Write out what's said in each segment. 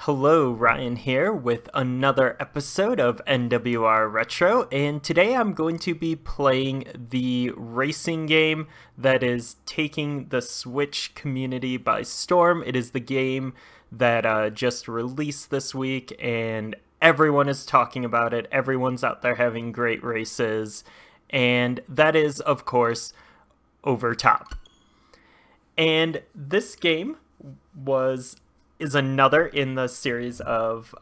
Hello, Ryan here with another episode of NWR Retro, and today I'm going to be playing the racing game that is taking the Switch community by storm. It is the game that just released this week, and everyone is talking about it. Everyone's out there having great races, and that is, of course, Overtop. And this game is another in the series of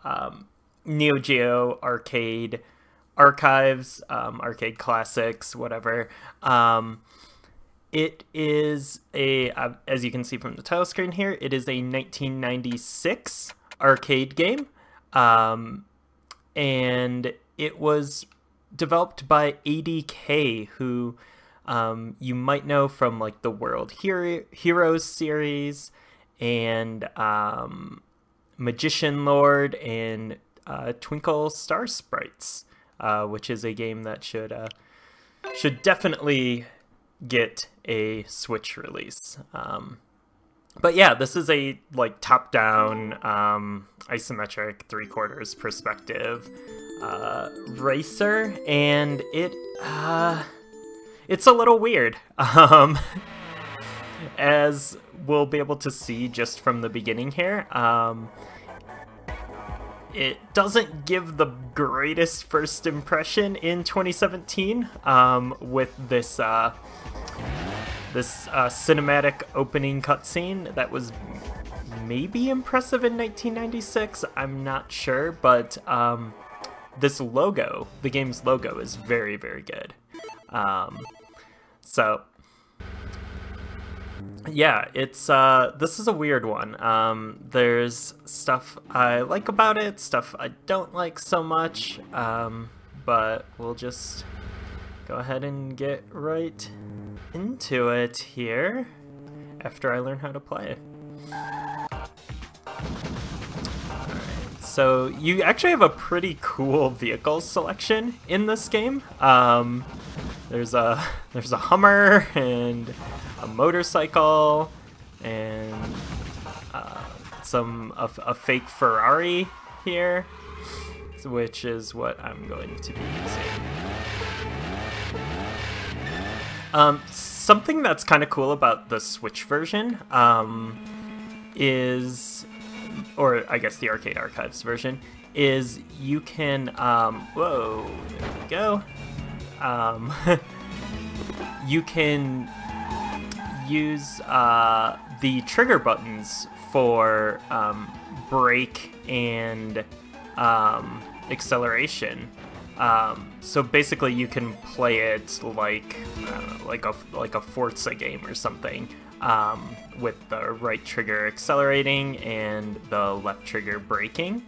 NEOGEO arcade archives, arcade classics, whatever. It is as you can see from the title screen here, it is a 1996 arcade game, and it was developed by ADK, who you might know from like the World Heroes series, and Magician Lord, and Twinkle Star Sprites, which is a game that should definitely get a Switch release. But yeah, this is a like top-down isometric 3/4 perspective racer, and it's a little weird. As we'll be able to see just from the beginning here, it doesn't give the greatest first impression in 2017 with this cinematic opening cutscene that was maybe impressive in 1996. I'm not sure, but this logo, the game's logo, is very, very good. So yeah, this is a weird one. There's stuff I like about it, stuff I don't like so much, but we'll just go ahead and get right into it here after I learn how to play it. Alright, so you actually have a pretty cool vehicle selection in this game. There's a Hummer and a motorcycle and a fake Ferrari here, which is what I'm going to be using. Something that's kind of cool about the Switch version is, or I guess the Arcade Archives version, is you can, whoa, there we go. You can use the trigger buttons for brake and acceleration. So basically, you can play it like a Forza game or something, with the right trigger accelerating and the left trigger braking,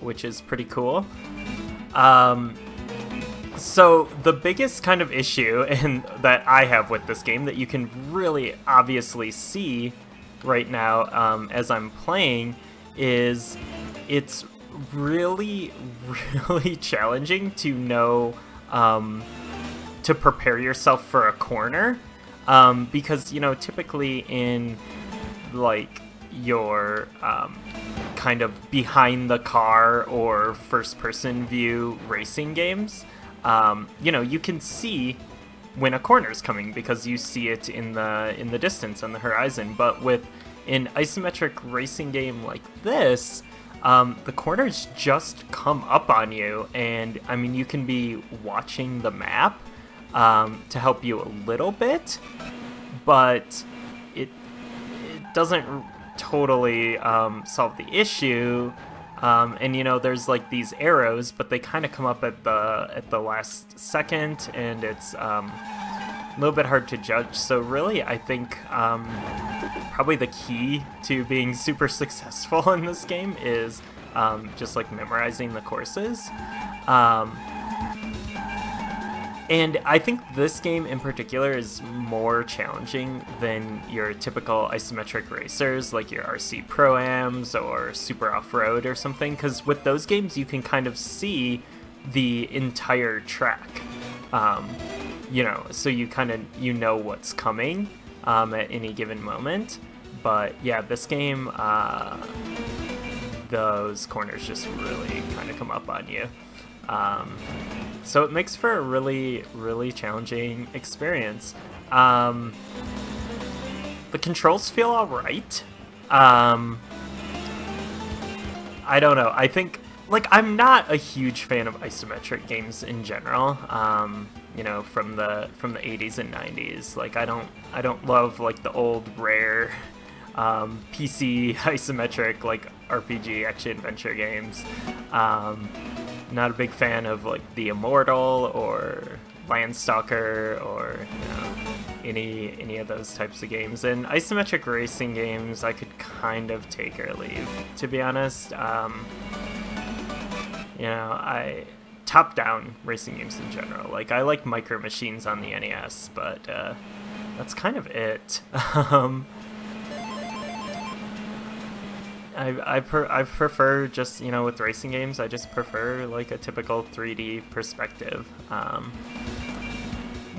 which is pretty cool. So the biggest kind of issue that I have with this game that you can really obviously see right now as I'm playing is it's really, really challenging to know to prepare yourself for a corner, because, you know, typically in like your kind of behind the car or first person view racing games, you know, you can see when a corner is coming because you see it in the distance on the horizon. But with an isometric racing game like this, the corners just come up on you, and I mean, you can be watching the map to help you a little bit, but it doesn't totally solve the issue. And you know, there's like these arrows, but they kind of come up at the last second, and it's a little bit hard to judge. So really, I think probably the key to being super successful in this game is just like memorizing the courses. And I think this game in particular is more challenging than your typical isometric racers like your RC Pro-Ams or Super Off-Road or something, because with those games you can kind of see the entire track, you know, so you kind of, you know what's coming at any given moment. But yeah, this game those corners just really kind of come up on you. So it makes for a really, really challenging experience. The controls feel alright. I don't know. I think, like, I'm not a huge fan of isometric games in general. You know, from the 80s and 90s. Like, I don't love like the old rare PC isometric like RPG action adventure games. Not a big fan of like The Immortal or Landstalker or, you know, any of those types of games. And isometric racing games I could kind of take or leave, to be honest. You know, top-down racing games in general. Like, I like Micro Machines on the NES, but that's kind of it. I prefer just, you know, with racing games, I just prefer like a typical 3D perspective.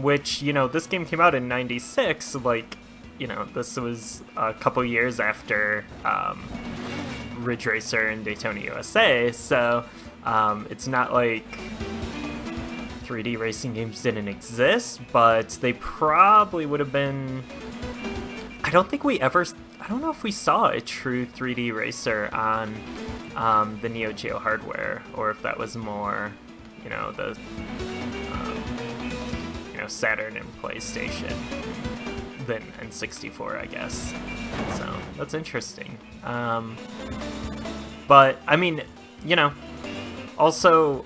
Which, you know, this game came out in '96, like, you know, this was a couple years after Ridge Racer and Daytona USA, so it's not like 3D racing games didn't exist, but they probably would have been... I don't know if we saw a true 3D racer on the NEOGEO hardware, or if that was more, you know, the you know, Saturn and PlayStation than N64, I guess. So that's interesting. But I mean, you know, also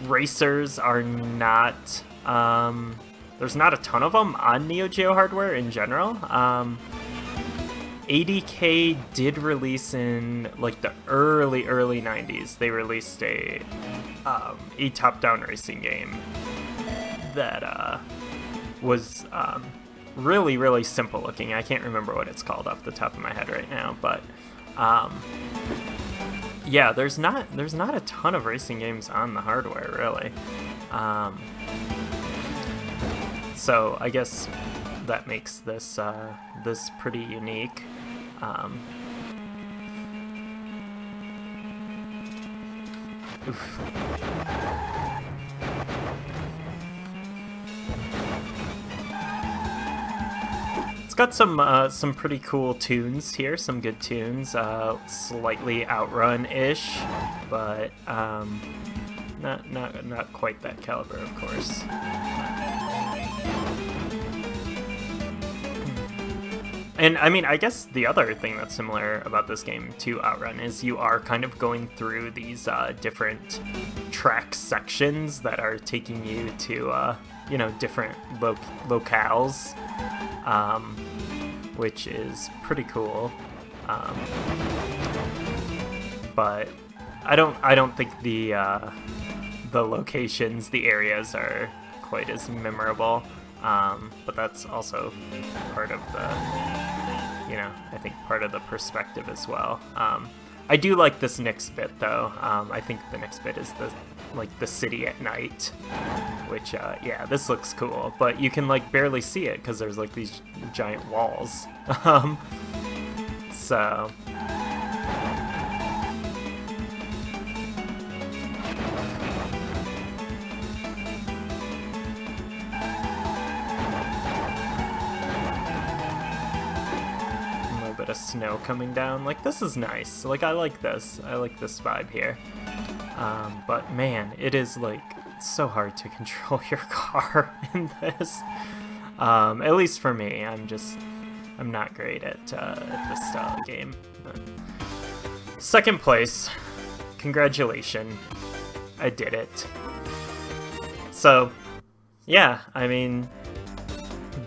racers are not. There's not a ton of them on NEOGEO hardware in general. ADK did release in like the early 90s. They released a top-down racing game that was really, really simple looking. I can't remember what it's called off the top of my head right now, but yeah, there's not a ton of racing games on the hardware, really. So I guess that makes this this pretty unique. Oof. It's got some pretty cool tunes here, some good tunes. Slightly Outrun-ish, but not quite that caliber, of course. And I mean, I guess the other thing that's similar about this game to Outrun is you are kind of going through these different track sections that are taking you to, you know, different locales, which is pretty cool. But I don't think the locations, the areas are quite as memorable. But that's also part of the, you know, I think part of the perspective as well. I do like this next bit though. I think the next bit is the city at night, which yeah, this looks cool, but you can like barely see it because there's like these giant walls. So of snow coming down. Like, this is nice. Like, I like this vibe here. But man, it is like so hard to control your car in this. At least for me, I'm not great at this style of game. But second place, congratulations, I did it. So yeah, I mean,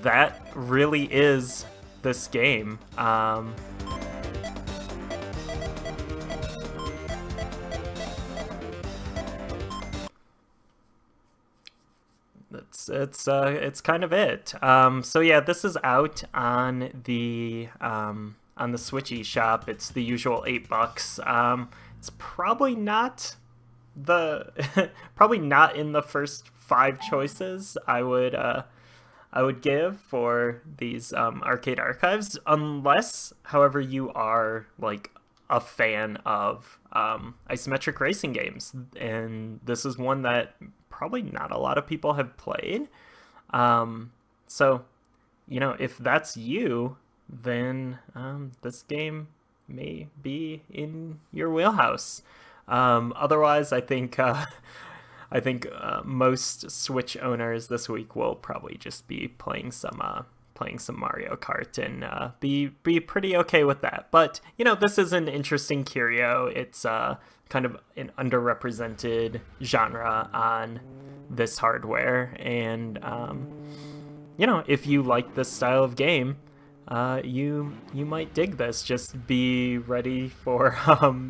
that really is this game. It's kind of it. So yeah, this is out on the Switch eShop. It's the usual $8. It's probably not probably not in the first 5 choices I would give for these arcade archives, unless, however, you are like a fan of isometric racing games, and this is one that probably not a lot of people have played. So, you know, if that's you, then this game may be in your wheelhouse. Otherwise, I think most Switch owners this week will probably just be playing some Mario Kart and be pretty okay with that. But you know, this is an interesting curio. It's kind of an underrepresented genre on this hardware, and you know, if you like this style of game, you might dig this. Just be ready for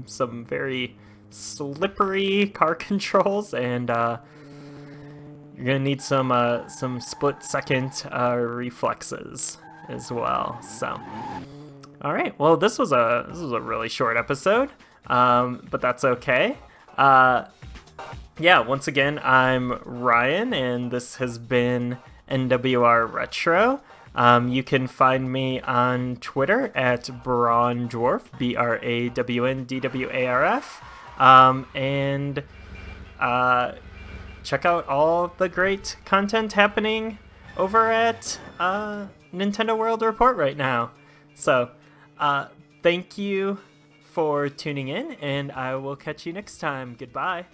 some very slippery car controls, and you're gonna need some split-second reflexes as well. So, all right. Well, this was a really short episode, but that's okay. Yeah. Once again, I'm Ryan, and this has been NWR Retro. You can find me on Twitter at BrawnDwarf, BraWNDWARF, and check out all the great content happening over at Nintendo World Report right now. So, thank you for tuning in, and I will catch you next time. Goodbye.